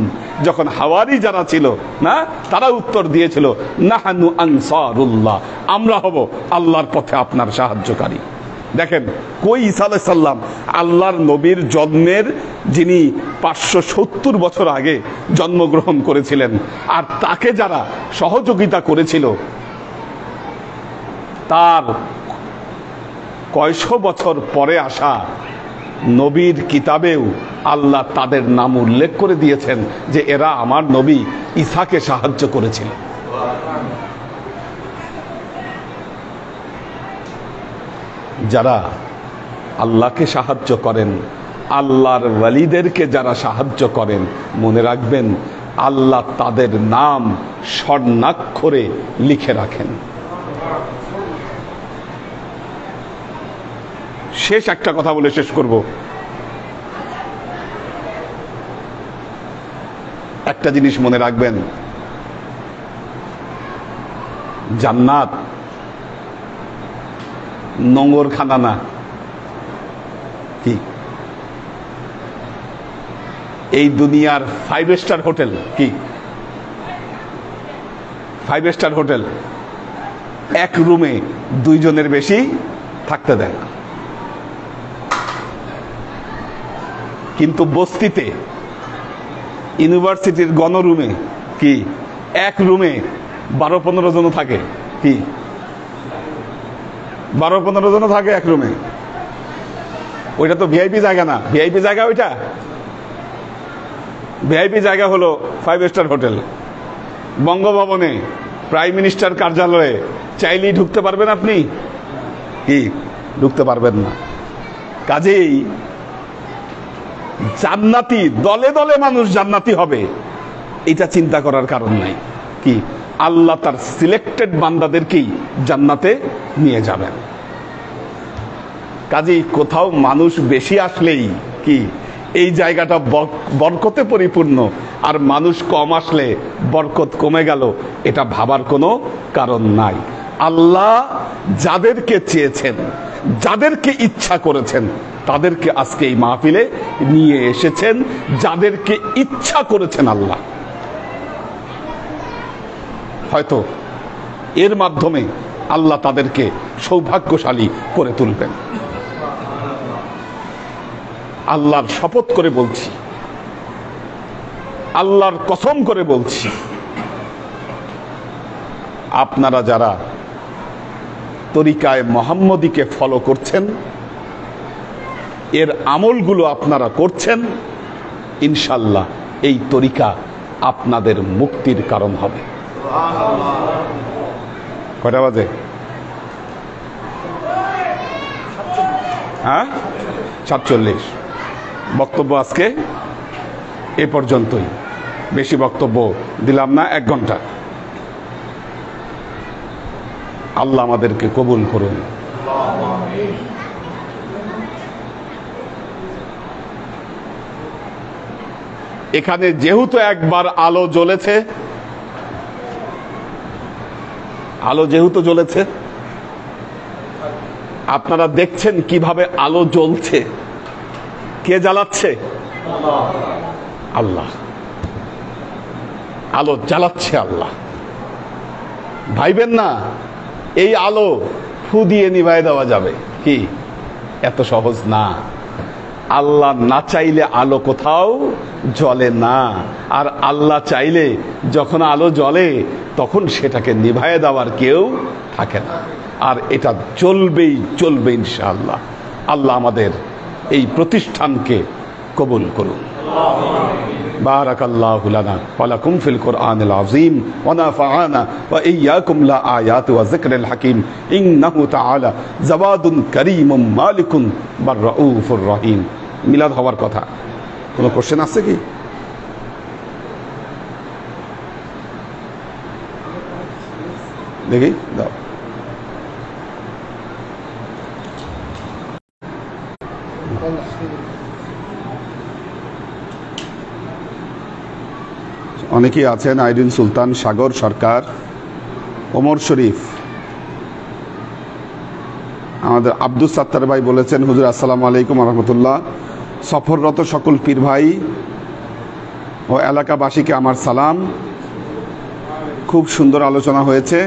S1: যখন হাওয়ারি যারা ছিল না তারা উত্তর দিয়েছিল, নাহানু আনসারুল্লাহ, আমরা হব আল্লাহর পথে আপনার সাহায্যকারী। দেখেন কই ঈসা আলাইহিস সালাম আল্লাহর নবীর জন্মের যিনি 570 বছর আগে জন্মগ্রহণ করেছিলেন, আর তাকে যারা সহযোগিতা করেছিল তার কয়শো বছর পরে আসা নবীর কিতাবেও আল্লাহ তাদের নাম উল্লেখ করে দিয়েছেন যে এরা আমার নবী ঈসাকে সাহায্য করেছিল। যারা আল্লাহকে সাহায্য করেন, আল্লাহর ওয়ালিদেরকে যারা সাহায্য করেন, মনে রাখবেন আল্লাহ তাদের নাম স্বর্ণাক্ষরে লিখে রাখেন। শেষ একটা কথা বলে শেষ করব। একটা জিনিস মনে রাখবেন, জান্নাত নোংরখানা না, কি এই দুনিয়ার 5 স্টার হোটেল, কি 5 স্টার হোটেল এক রুমে 2 জনের বেশি থাকতে দেয় না, কিন্তু বস্তিতে ইউনিভার্সিটির গণরুমে কি এক রুমে 12-15 জন থাকে, কি 12-15 জন থাকে এক রুমে। ওইটা তো ভিআইপি জায়গা না, ভিআইপি জায়গা ওইটা, ভিআইপি জায়গা হলো 5 স্টার হোটেল। বঙ্গভবনে প্রাইম মিনিস্টার কার্যালয়ে চাইলেই ঢুকতে পারবেন আপনি, কি ঢুকতে পারবেন না। কাজেই জান্নাতি দলে দলে মানুষ জান্নাতি হবে এটা চিন্তা করার কারণ নাই, কি আল্লাহ তার সিলেক্টেড বান্দাদেরকেই জান্নাতে নিয়ে যাবেন। কাজেই কোথাও মানুষ বেশি আসলেই কি এই জায়গাটা বরকতে পরিপূর্ণ, আর মানুষ কম আসলে বরকত কমে গেল, এটা ভাবার কোনো কারণ নাই। আল্লাহ যাদেরকে চেয়েছেন, যাদেরকে ইচ্ছা করেছেন, তাদেরকে আজকে এই মাহফিলে নিয়ে এসেছেন, যাদেরকে ইচ্ছা করেছেন আল্লাহ। হয়তো এর মাধ্যমে আল্লাহ তাদেরকে সৌভাগ্যশালী করে তুলবেন। আল্লাহর শপথ করে বলছি, আল্লাহর কসম করে বলছি, আপনারা যারা তরিকায় মুহাম্মদীকে ফলো করছেন, এর আমলগুলো আপনারা করছেন, ইনশাআল্লাহ এই তরিকা আপনাদের মুক্তির কারণ হবে। কয়টা বাজে? হ্যাঁ 47। বক্তব্য আজকে এ পর্যন্তই, বেশি বক্তব্য দিলাম না, 1 ঘন্টা। আল্লাহ আমাদেরকে কবুল করুন। এখানে যেহেতু একবার আলো জ্বলেছে, আলো যেহেতু জ্বলেছে, আপনারা দেখছেন কিভাবে আলো জ্বলছে। কে জ্বালাচ্ছে? আল্লাহ। আলো জ্বালাচ্ছে আল্লাহ। ভাইবেন না এই আলো ফু দিয়ে নিভায় দেওয়া যাবে, কি এত সহজ না। আল্লাহ না চাইলে আলো কোথাও জ্বলে না, আর আল্লাহ চাইলে যখন আলো জ্বলে তখন সেটাকে নিভায় দেওয়ার কেউ থাকে না, আর এটা চলবেই চলবে ইনশাআল্লাহ। আল্লাহ আমাদের এই প্রতিষ্ঠানকে কবুল করুন। বারাকাল্লাহু লানা ওয়া লাকুম ফিল কুরআনিল আযীম ওয়া নাফা'ানা ওয়া ইয়্যাকুম লা আয়াতি ওয়া যিকরিল হাকীম ইন্নাহু তাআলা জাওয়াদুন কারীমুম মালিকুন বার রাউফুর রহিম। মিলাদ হওয়ার কথা। কোনো কোশ্চেন আছে কি? দেখি দাও। অনেকেই আছেন, আইরিন সুলতান, সাগর সরকার, ওমর শরীফ। আমাদের আব্দুল সাত্তার ভাই বলেছেন, হুজুর আসসালামু আলাইকুম রহমতুল্লাহ, সফররত সকল পীর ভাই ও এলাকাবাসীকে আমার সালাম। খুব সুন্দর আলোচনা হয়েছে।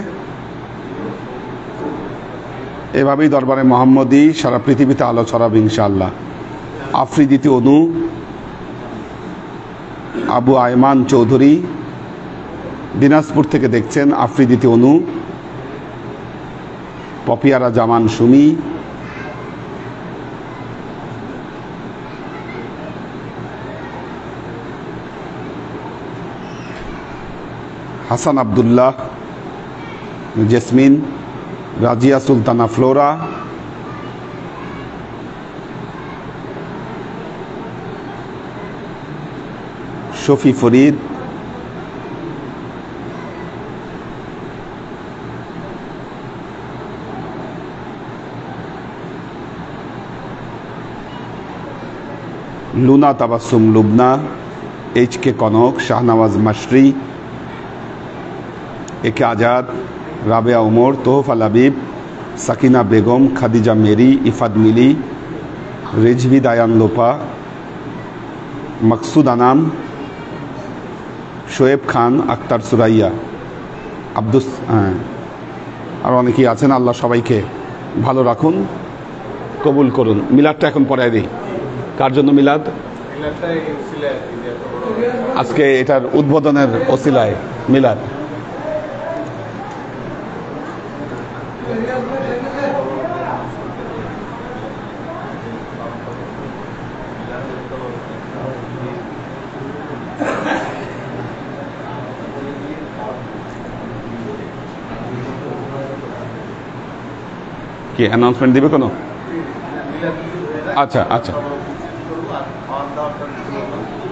S1: এভাবেই দরবারে মোহাম্মদী সারা পৃথিবীতে আলো ছড়াবে ইনশাআল্লাহ। আফ্রিদিতে অনু, আবু আয়মান চৌধুরী দিনাজপুর থেকে দেখছেন, আফ্রিদিতে Anu, Popiara Zaman Sumi, Hasan Abdullah, Jasmine, Razia Sultana Flora, Shafi Farid, Luna Tabassum Lubna, H K Konok, Shahnawaz Masri, AK Azad, Rabeya Umar, Tohfal Habib, Sakina Begum, Khadija Mary, Ifad Mili, Rezvi Dayan Lopa, Maksud Anam, Shoaib Khan, Akhtar Suraiya, Abdus, আর অনেকেই আছেন। আল্লাহ সবাইকে ভালো রাখুন, কবুল করুন। মিলাদটা এখন পড়ায় দিই। কার জন্য মিলাদ? আজকে এটার উদ্বোধনের ওসিলায় মিলাদ। কি অ্যানাউন্সমেন্ট দিবে কোনো? আচ্ছা আচ্ছা,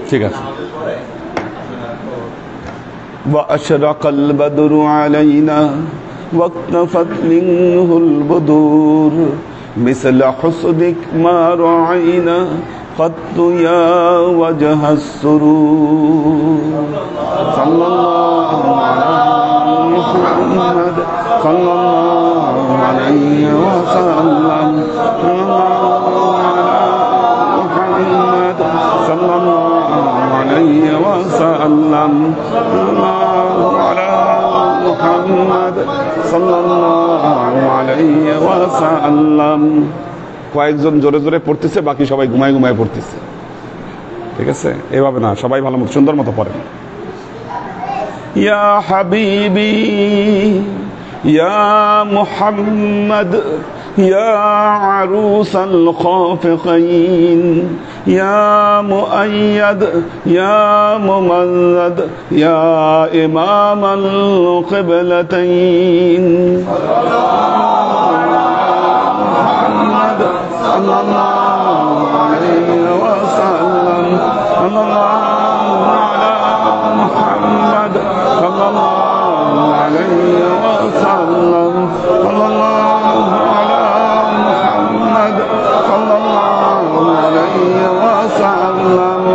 S1: ঠিক আছে। وأشرق البدر علينا واقتفت منه البدور مثل حسنك ما رعينا قط يا وجه السرور صلى الله على محمد صلى الله عليه وسلم صلى الله عليه وسلم على محمد صلى الله عليه وسلم। কয়েকজন জোরে জোরে পড়তেছে, বাকি সবাই ঘুমায় ঘুমায় পড়তেছে। ঠিক আছে, এভাবে না, সবাই ভালো মতো সুন্দর মতো পড়েন। ইয়া হাবিবি ইয়া মুহাম্মদ يا عروس الخافقين يا مؤيد يا ممجد يا إمام القبلتين محمد صلى الله عليه وسلم صلى الله على محمد صلى الله عليه وسلم صلى الله على محمد صلى الله عليه وسلم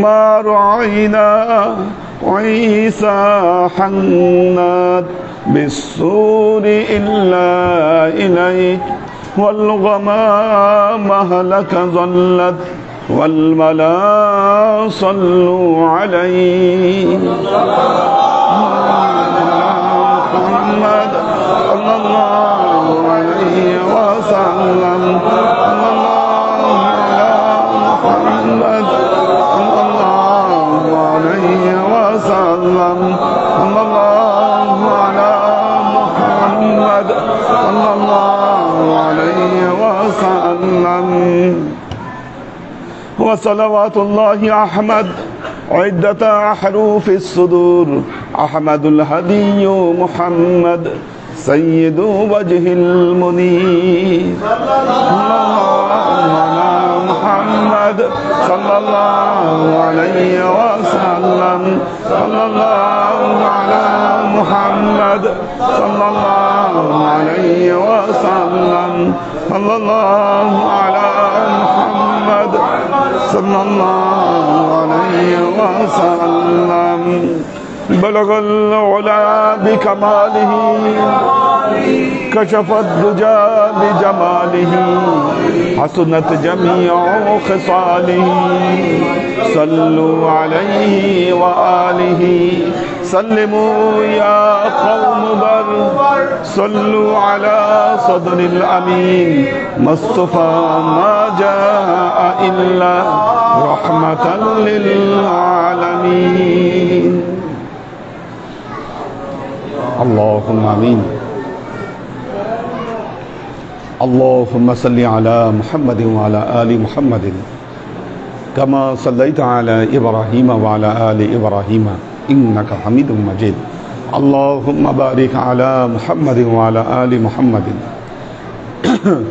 S1: ما رعينا عيسى حنات بالسور إلا إليك والغمام هلك ظلت والملا صلوا عليه محمد صلى الله عليه وسلم صلى الله على محمد صلى الله عليه وسلم صلى الله على محمد صلى الله عليه وسلم وصلوات الله أحمد عدة حروف الصدور أحمد الهدي محمد سيد وجه المنير محمد صلى الله عليه وسلم صلى الله على محمد صلى الله عليه وسلم صلى الله على محمد صلى الله عليه وسلم بلغ العلا بكماله كشف الدجى بجماله حسنت جميع خصاله صلوا عليه وآله سلموا يا قوم بر صلوا على صدر الأمين مصطفى ما جاء إلا رحمة للعالمين اللهم آمين اللهم صل على محمد وعلى آل محمد كما صليت على إبراهيم وعلى آل إبراهيم إنك حميد مجيد اللهم بارك على محمد وعلى آل محمد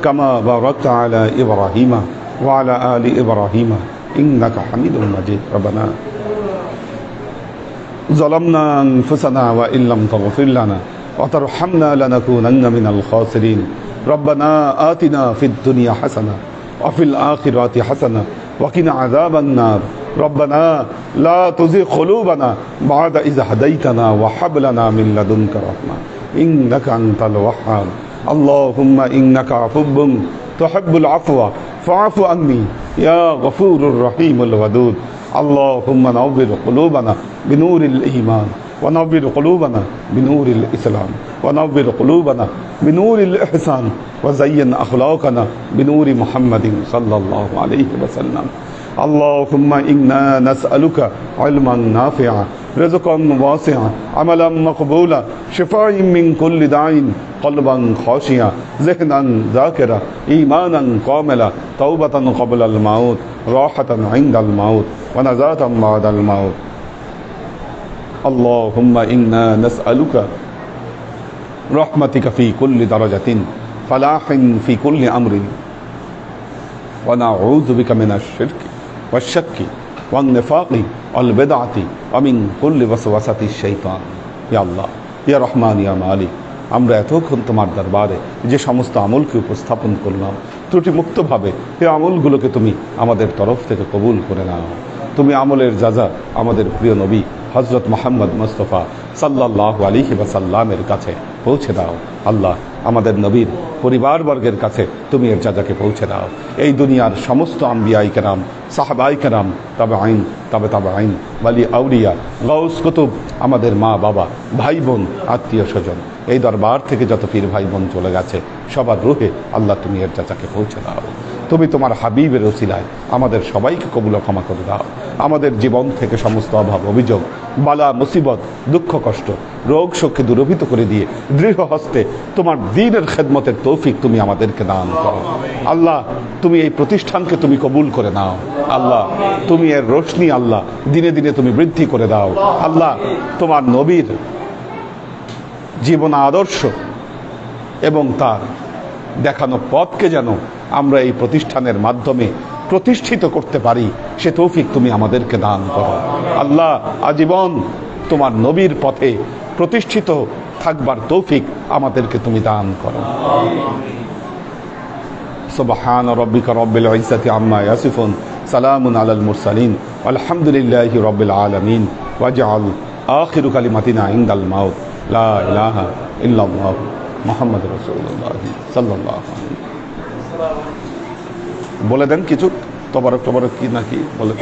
S1: كما باركت على إبراهيم وعلى آل إبراهيم إنك حميد مجيد ربنا ظلمنا أنفسنا وإن لم تغفر لنا وترحمنا لنكونن من الخاسرين ربنا آتنا في الدنيا حسنة وفي الآخرة حسنة وقنا عذاب النار ربنا لا تزغ قلوبنا بعد إذ هديتنا وهب لنا من لدنك رحمة إنك أنت الوهاب اللهم إنك عفو تحب العفو فاعف عني يا غفور الرحيم الودود اللهم نور قلوبنا بنور الإيمان ونور قلوبنا بنور الإسلام ونور قلوبنا بنور الإحسان وزين أخلاقنا بنور محمد صلى الله عليه وسلم اللهم إنا نسألك علما نافعا رزقا واسعا عملا مقبولا شفاء من كل داء قلبا خاشعا ذهنا ذاكرا إيمانا كاملا توبة قبل الموت راحة عند الموت ونجاة بعد الموت اللهم إنا نسألك رحمتك في كل درجة فلاح في كل أمر ونعوذ بك من الشرك والشك والنفاق والبدعة ومن كل وسوسة الشيطان يا الله يا رحمن يا مالك আমরা এতক্ষণ তোমার দরবারে যে সমস্ত আমলকে উপস্থাপন করলাম ত্রুটি মুক্তভাবে এই আমলগুলোকে তুমি আমাদের তরফ থেকে কবুল করে নাও তুমি আমলের যাজা আমাদের প্রিয় নবী হযরত মুহাম্মদ মুস্তাফা সাল্লাল্লাহু আলাইহি ওয়াসাল্লামের কাছে পৌঁছে দাও আল্লাহ আমাদের নবীর পরিবারবর্গের কাছে তুমি এর যাজাকে পৌঁছে দাও এই দুনিয়ার সমস্ত আম্বিয়াই কেরাম সাহাবাই কেরাম তাবেঈন তাবেঈন ওয়ালি আউলিয়া গাউস কুতুব আমাদের মা বাবা ভাই বোন আত্মীয় স্বজন এই দরবার থেকে যত পীর ভাই বোন চলে গেছে সবার রূহে আল্লাহ তুমি এর যাজাকে পৌঁছে দাও তুমি তোমার হাবিবের ওসিলায় আমাদের সবাইকে কবুল ও ক্ষমা করে দাও আমাদের জীবন থেকে সমস্ত অভাব অভিযোগ বালা মুসিবত দুঃখ কষ্ট রোগ শোককে দূরীভূত করে দিয়ে দৃঢ় হস্তে তোমার দ্বীনের খেদমতের তৌফিক তুমি আমাদেরকে দান করো আল্লাহ তুমি এই প্রতিষ্ঠানকে তুমি কবুল করে নাও আল্লাহ তুমি এর রোশনি আল্লাহ দিনে দিনে তুমি বৃদ্ধি করে দাও আল্লাহ তোমার নবীর জীবন আদর্শ এবং তার দেখানো পথকে যেন আমরা এই প্রতিষ্ঠানের মাধ্যমে প্রতিষ্ঠিত করতে পারি সে তৌফিক তুমি আমাদেরকে দান করো আল্লাহ আজীবন তোমার নবীর পথে প্রতিষ্ঠিত থাকবার তৌফিক আমাদেরকে তুমি দান করো সুবহান রাব্বিকা রাব্বিল ইজ্জাতি আম্মা ইয়াসিফুন সালামুন আলাল মুরসালিন আলহামদুলিল্লাহি রাব্বিল আলামিন ওয়াজআল আখিরু কালিমাতিনা ইনদাল মাউত লা ইলাহা ইল্লাল্লাহ মুহাম্মাদুর রাসূলুল্লাহ সাল্লাল্লাহু আলাইহি বলে দেন কিছু তবরক কি নাকি বলে